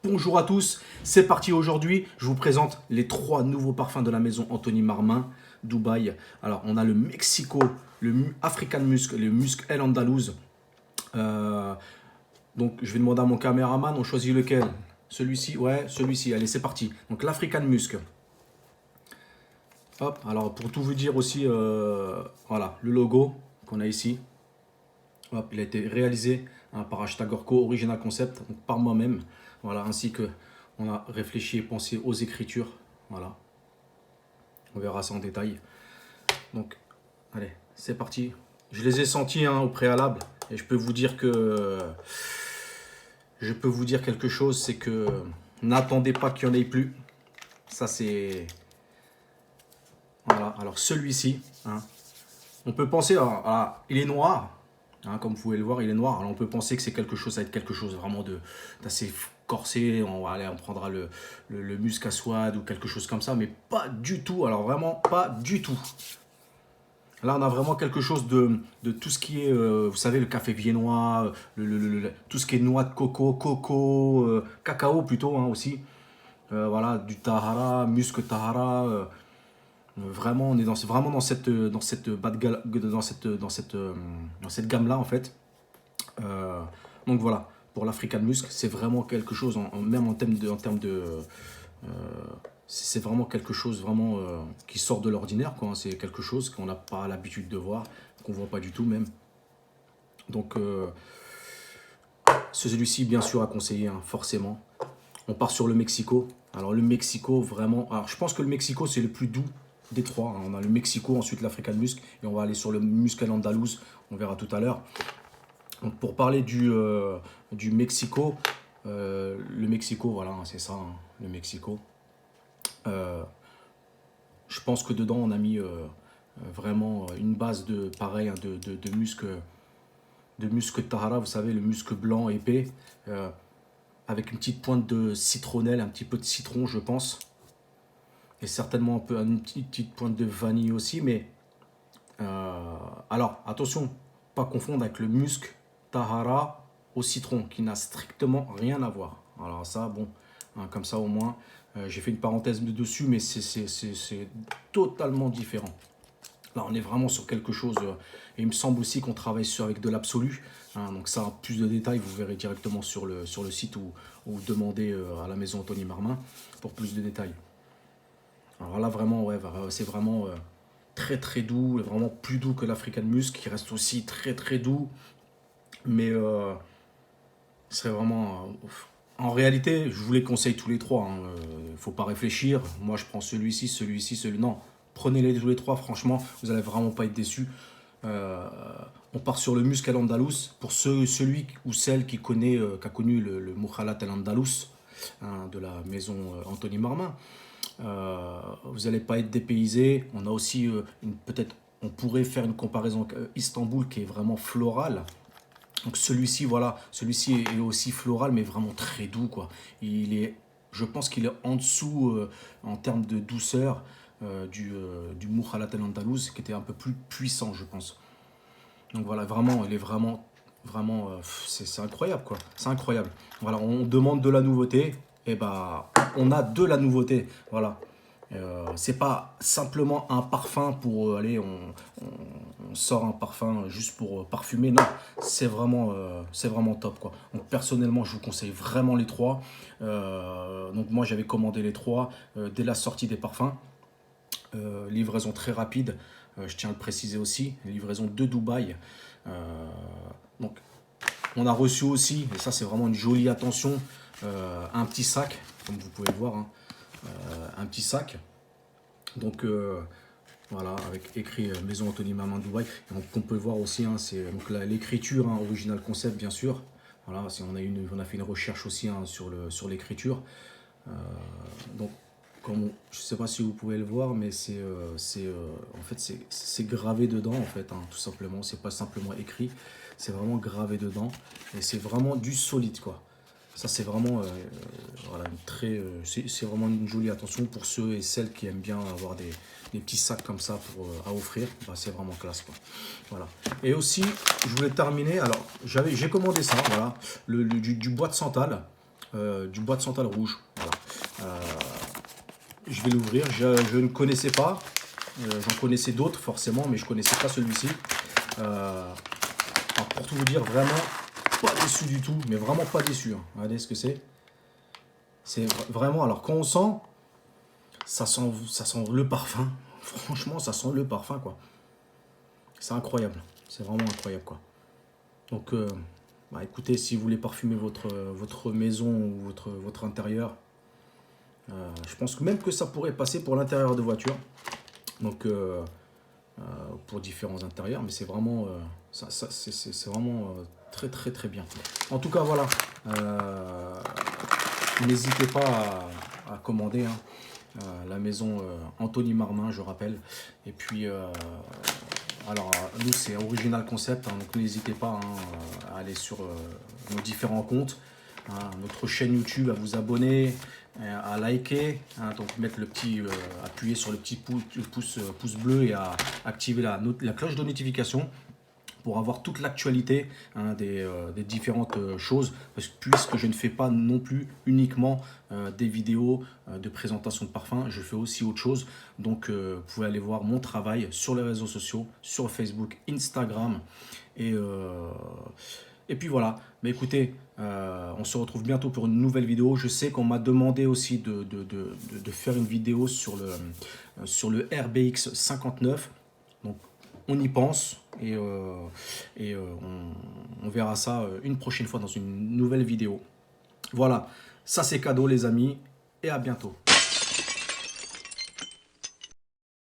Bonjour à tous, c'est parti aujourd'hui. Je vous présente les 3 nouveaux parfums de la maison Anthony Marmin, Dubaï. Alors, on a le Mexico, le African Musk, le Musk El Andalouse. Euh, donc, je vais demander à mon caméraman, on choisit lequel. Celui-ci, ouais, celui-ci. Allez, c'est parti. Donc, l'African Musk. Hop, alors pour tout vous dire aussi, voilà, le logo qu'on a ici. Hop, il a été réalisé par Hashtag Orco Original Concept, donc par moi-même. Voilà, ainsi que on a réfléchi et pensé aux écritures. Voilà, on verra ça en détail. Donc, allez, c'est parti. Je les ai sentis au préalable et je peux vous dire quelque chose, c'est que n'attendez pas qu'il n'y en ait plus. Ça c'est voilà. Alors celui-ci, on peut penser, il est noir. Comme vous pouvez le voir, il est noir. Alors on peut penser que c'est quelque chose, ça va être quelque chose vraiment d'assez corsé. On prendra le musc à souade ou quelque chose comme ça, mais pas du tout. Alors vraiment pas du tout. Là, on a vraiment quelque chose de tout ce qui est, vous savez, le café viennois, tout ce qui est noix de coco, cacao plutôt aussi. Voilà, du tahara, musc tahara. Vraiment, on est vraiment dans cette gamme-là en fait. Donc voilà, pour l'African Musk, c'est vraiment quelque chose, même c'est vraiment quelque chose vraiment qui sort de l'ordinaire, quoi. C'est quelque chose qu'on n'a pas l'habitude de voir, qu'on voit pas du tout même. Donc celui-ci, bien sûr, à conseiller, forcément. On part sur le Mexico. Alors le Mexico, vraiment. Alors je pense que le Mexico, c'est le plus doux des trois. On a le Mexico, ensuite l'African Musk, et on va aller sur le Muscat Andalouse. On verra tout à l'heure. Donc pour parler du Mexico, le Mexico, voilà, c'est ça, le Mexico. Je pense que dedans, on a mis vraiment une base de pareil, de musc Tahara, vous savez, le musc blanc épais, avec une petite pointe de citronnelle, un petit peu de citron, je pense. Et certainement une petite pointe de vanille aussi, mais alors attention, pas confondre avec le musc Tahara au citron, qui n'a strictement rien à voir. Alors ça, bon, comme ça au moins, j'ai fait une parenthèse dessus, mais c'est totalement différent. Là, on est vraiment sur quelque chose, et il me semble aussi qu'on travaille avec de l'absolu. Donc ça, plus de détails, vous verrez directement sur le site ou demandez à la maison Anthony Marmin pour plus de détails. Alors là, vraiment, ouais, c'est vraiment très très doux, vraiment plus doux que l'African Musk, qui reste aussi très très doux. Mais c'est vraiment... en réalité, je vous les conseille tous les trois. Il ne faut pas réfléchir. Moi, je prends celui-ci, celui-ci, celui... Non, prenez-les tous les trois. Franchement, vous n'allez vraiment pas être déçus. On part sur le Muscat al Andalous. Pour celui ou celle qui a connu le Mukhalat al Andalous de la maison Anthony Marmin, vous n'allez pas être dépaysé. On a aussi peut-être, on pourrait faire une comparaison avec Istanbul qui est vraiment floral. Donc celui-ci, voilà, celui-ci est aussi floral, mais vraiment très doux, quoi. Je pense qu'il est en dessous en termes de douceur du Mukhalat al Andalouse, qui était un peu plus puissant, je pense. Donc voilà, vraiment, il est vraiment, vraiment, c'est incroyable, quoi. C'est incroyable. Voilà, on demande de la nouveauté, et bah, on a de la nouveauté, voilà. C'est pas simplement un parfum pour aller, on sort un parfum juste pour parfumer. Non, c'est vraiment top, quoi. Donc personnellement, je vous conseille vraiment les trois. Donc moi, j'avais commandé les trois dès la sortie des parfums. Livraison très rapide, je tiens à le préciser aussi. Livraison de Dubaï. Donc on a reçu aussi, et ça c'est vraiment une jolie attention, un petit sac, comme vous pouvez le voir. Un petit sac. Donc voilà, avec écrit Maison Anthony Marmin Dubaï. Et donc, on peut voir aussi, c'est donc l'écriture, original concept bien sûr. Voilà, on a fait une recherche aussi sur l'écriture. Donc je ne sais pas si vous pouvez le voir, mais en fait c'est gravé dedans en fait, tout simplement. C'est pas simplement écrit, c'est vraiment gravé dedans et c'est vraiment du solide, quoi. Ça, c'est vraiment, voilà, c'est vraiment une jolie attention pour ceux et celles qui aiment bien avoir des petits sacs comme ça à offrir. Bah, c'est vraiment classe, quoi. Voilà. Et aussi, je voulais terminer. Alors, j'ai commandé ça, voilà, du bois de santal. du bois de santal rouge. Voilà. Je vais l'ouvrir. Je ne connaissais pas. J'en connaissais d'autres forcément, mais je ne connaissais pas celui-ci. Alors, pour tout vous dire, vraiment pas déçu du tout, mais vraiment pas déçu. Hein. Regardez ce que c'est. C'est vraiment, alors quand on sent, ça sent le parfum. Franchement, ça sent le parfum, quoi. C'est incroyable. C'est vraiment incroyable, quoi. Donc, bah, écoutez, si vous voulez parfumer votre maison ou votre intérieur, je pense que même que ça pourrait passer pour l'intérieur de voiture. Donc, pour différents intérieurs, mais c'est vraiment, c'est vraiment très très très bien. En tout cas, voilà. N'hésitez pas à commander. Hein. La maison Anthony Marmin, je rappelle. Et puis, alors, nous, c'est Original Concept, hein, donc n'hésitez pas hein, à aller sur nos différents comptes, hein, notre chaîne YouTube, à vous abonner, à liker, hein, donc mettre le petit, appuyer sur le petit pouce bleu et à activer la cloche de notification pour avoir toute l'actualité hein, des différentes choses, puisque je ne fais pas non plus uniquement des vidéos de présentation de parfums, je fais aussi autre chose. Donc vous pouvez aller voir mon travail sur les réseaux sociaux, sur Facebook, Instagram, et puis voilà. Mais écoutez, on se retrouve bientôt pour une nouvelle vidéo. Je sais qu'on m'a demandé aussi de faire une vidéo sur le RBX 59. Donc on y pense et on verra ça une prochaine fois dans une nouvelle vidéo. Voilà, ça c'est cadeau les amis et à bientôt.